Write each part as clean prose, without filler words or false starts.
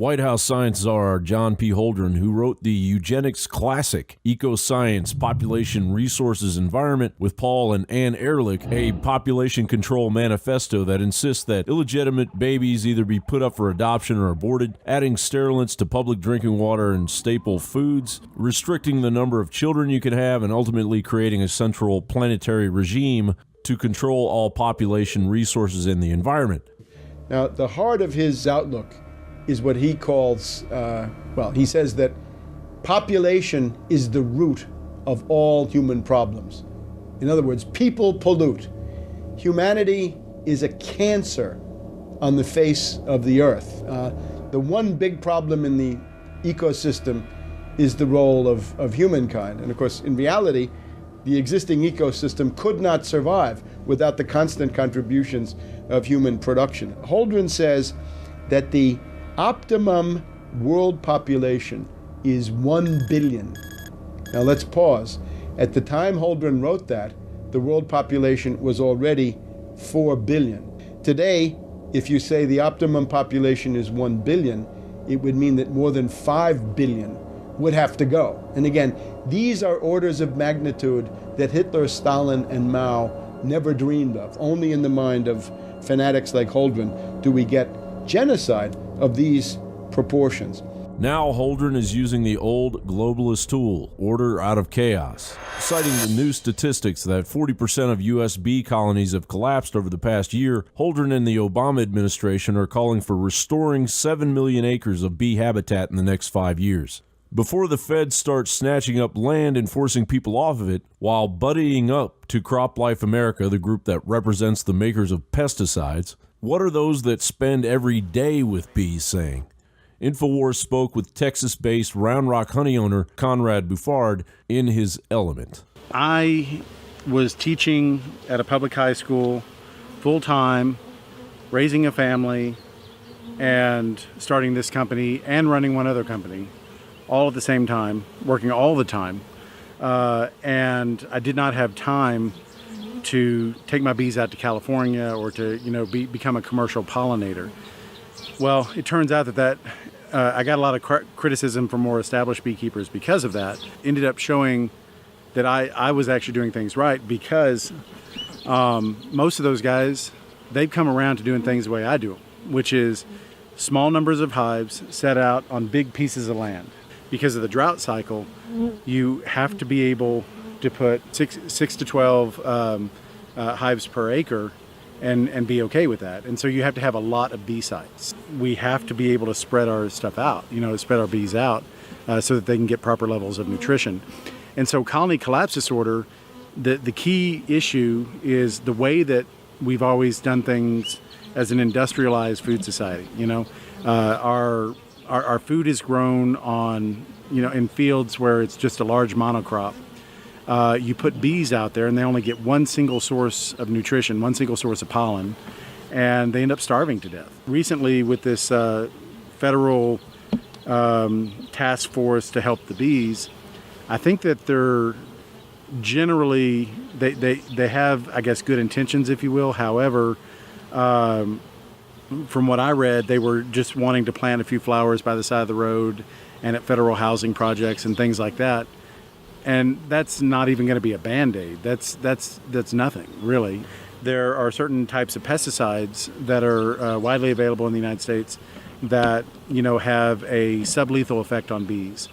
White House science czar John P. Holdren, who wrote the eugenics classic, Ecoscience, Population, Resources, Environment, with Paul and Ann Ehrlich, a population control manifesto that insists that illegitimate babies either be put up for adoption or aborted, adding sterilants to public drinking water and staple foods, restricting the number of children you can have, and ultimately creating a central planetary regime to control all population, resources, and the environment. Now, the heart of his outlook is what he calls, he says that population is the root of all human problems. In other words, people pollute. Humanity is a cancer on the face of the earth. The one big problem in the ecosystem is the role of humankind. And of course, in reality, the existing ecosystem could not survive without the constant contributions of human production. Holdren says that the optimum world population is 1 billion. Now let's pause. At the time Holdren wrote that, the world population was already 4 billion. Today, if you say the optimum population is 1 billion, it would mean that more than 5 billion would have to go. And again, these are orders of magnitude that Hitler, Stalin, and Mao never dreamed of. Only in the mind of fanatics like Holdren do we get genocide of these proportions. Now Holdren is using the old globalist tool, order out of chaos, citing the new statistics that 40% of U.S. bee colonies have collapsed over the past year. Holdren and the Obama administration are calling for restoring 7 million acres of bee habitat in the next 5 years. Before the feds start snatching up land and forcing people off of it, while buddying up to CropLife America, the group that represents the makers of pesticides, what are those that spend every day with bees saying? InfoWars spoke with Texas-based Round Rock honey owner Conrad Buffard in his element. I was teaching at a public high school full-time, raising a family, and starting this company and running one other company all at the same time, working all the time. And I did not have time to take my bees out to California or to, become a commercial pollinator. Well, it turns out that I got a lot of criticism from more established beekeepers because of that. Ended up showing that I was actually doing things right, because most of those guys, they've come around to doing things the way I do them, which is small numbers of hives set out on big pieces of land. Because of the drought cycle, you have to be able to put 6 to 12 hives per acre and be okay with that. And so you have to have a lot of bee sites. We have to be able to spread our stuff out, spread our bees out so that they can get proper levels of nutrition. And so colony collapse disorder, the key issue is the way that we've always done things as an industrialized food society. Our food is grown on, in fields where it's just a large monocrop. You put bees out there and they only get one single source of nutrition, one single source of pollen, and they end up starving to death. Recently, with this federal task force to help the bees, I think that they're generally, they have, I guess, good intentions, if you will. However, from what I read, they were just wanting to plant a few flowers by the side of the road and at federal housing projects and things like that. And that's not even going to be a Band-Aid. That's nothing, really. There are certain types of pesticides that are widely available in the United States that, have a sublethal effect on bees.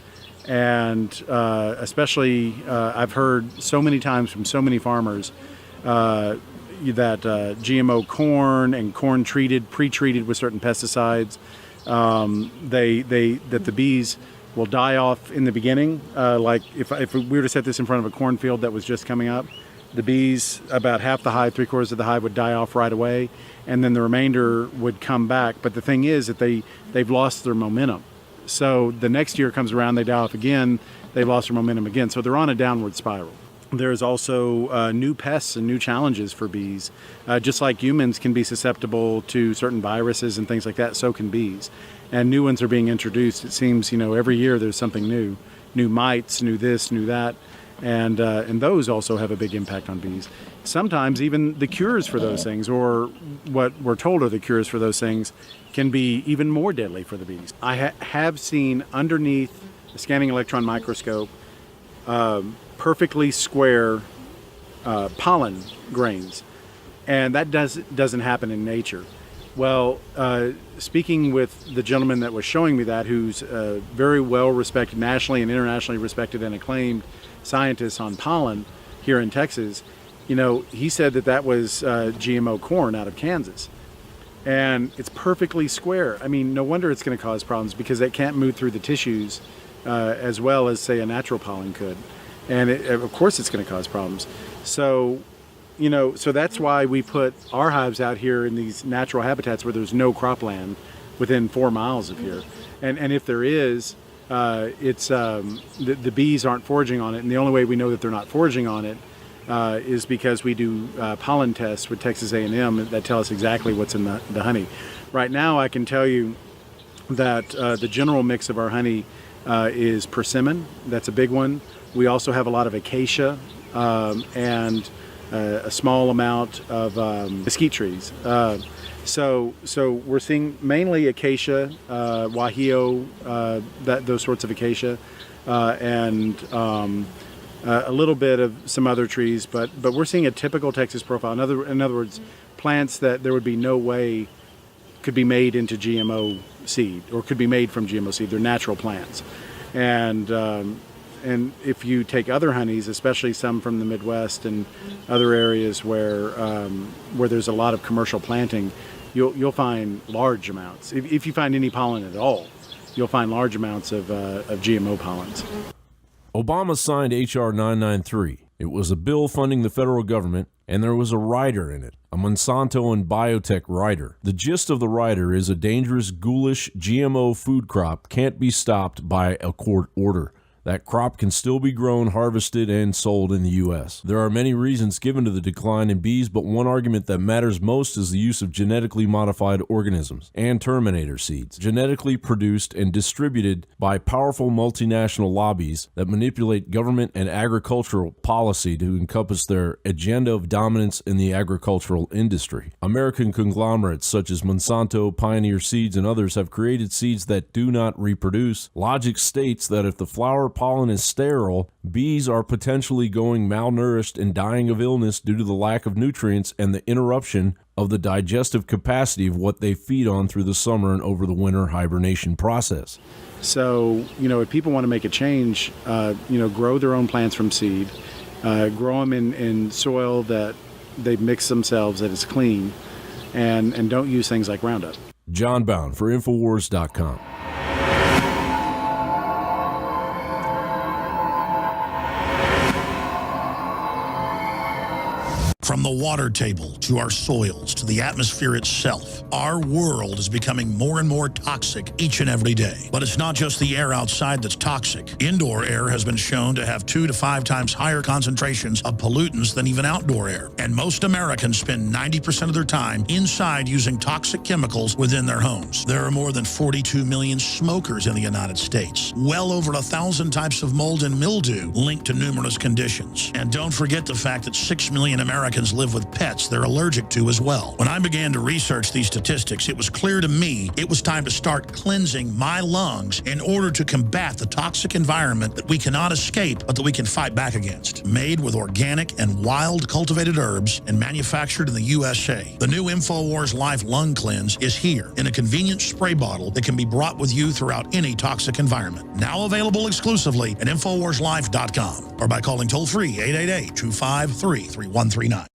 And especially, I've heard so many times from so many farmers that GMO corn and corn pre-treated with certain pesticides, that the bees will die off in the beginning. Like if we were to set this in front of a cornfield that was just coming up, the bees, about half the hive, 3/4 of the hive would die off right away, and then the remainder would come back. But the thing is that they've lost their momentum. So the next year comes around, they die off again, they've lost their momentum again. So they're on a downward spiral. There's also new pests and new challenges for bees. Just like humans can be susceptible to certain viruses and things like that, so can bees. And new ones are being introduced. It seems, every year there's something new. New mites, new this, new that. And those also have a big impact on bees. Sometimes even the cures for those things, or what we're told are the cures for those things, can be even more deadly for the bees. I have seen underneath a scanning electron microscope perfectly square pollen grains, and that doesn't happen in nature. Well, speaking with the gentleman that was showing me that, who's very well respected, nationally and internationally respected and acclaimed scientist on pollen here in Texas, he said that was GMO corn out of Kansas. And it's perfectly square. I mean, no wonder it's going to cause problems, because it can't move through the tissues as well as, say, a natural pollen could. And of course it's going to cause problems. So that's why we put our hives out here in these natural habitats where there's no cropland within 4 miles of here. And if there is, it's the bees aren't foraging on it. And the only way we know that they're not foraging on it is because we do pollen tests with Texas A&M that tell us exactly what's in the honey. Right now, I can tell you that the general mix of our honey is persimmon. That's a big one. We also have a lot of acacia and a small amount of mesquite trees. So we're seeing mainly acacia, guajillo, those sorts of acacia, and a little bit of some other trees, but we're seeing a typical Texas profile. In other words, plants that there would be no way could be made into GMO seed, or could be made from GMO seed. They're natural plants, and if you take other honeys, especially some from the Midwest and other areas where there's a lot of commercial planting, you'll find large amounts. If you find any pollen at all, you'll find large amounts of GMO pollens. Obama signed H.R. 993. It was a bill funding the federal government, and there was a rider in it, a Monsanto and biotech rider. The gist of the rider is a dangerous, ghoulish GMO food crop can't be stopped by a court order. That crop can still be grown, harvested, and sold in the U.S. There are many reasons given to the decline in bees, but one argument that matters most is the use of genetically modified organisms and terminator seeds, genetically produced and distributed by powerful multinational lobbies that manipulate government and agricultural policy to encompass their agenda of dominance in the agricultural industry. American conglomerates such as Monsanto, Pioneer Seeds, and others have created seeds that do not reproduce. Logic states that if the flower pollen is sterile, bees are potentially going malnourished and dying of illness due to the lack of nutrients and the interruption of the digestive capacity of what they feed on through the summer and over the winter hibernation process. So, if people want to make a change, grow their own plants from seed, grow them in soil that they've mixed themselves, that is clean, and don't use things like Roundup. John Bound for Infowars.com. From the water table to our soils to the atmosphere itself, our world is becoming more and more toxic each and every day. But it's not just the air outside that's toxic. Indoor air has been shown to have 2 to 5 times higher concentrations of pollutants than even outdoor air. And most Americans spend 90% of their time inside using toxic chemicals within their homes. There are more than 42 million smokers in the United States. Well over 1,000 types of mold and mildew linked to numerous conditions. And don't forget the fact that 6 million Americans live with pets they're allergic to as well. When I began to research these statistics, it was clear to me it was time to start cleansing my lungs in order to combat the toxic environment that we cannot escape, but that we can fight back against. Made with organic and wild cultivated herbs and manufactured in the USA, the new InfoWars Life Lung Cleanse is here in a convenient spray bottle that can be brought with you throughout any toxic environment. Now available exclusively at InfoWarsLife.com or by calling toll-free 888-253-3139.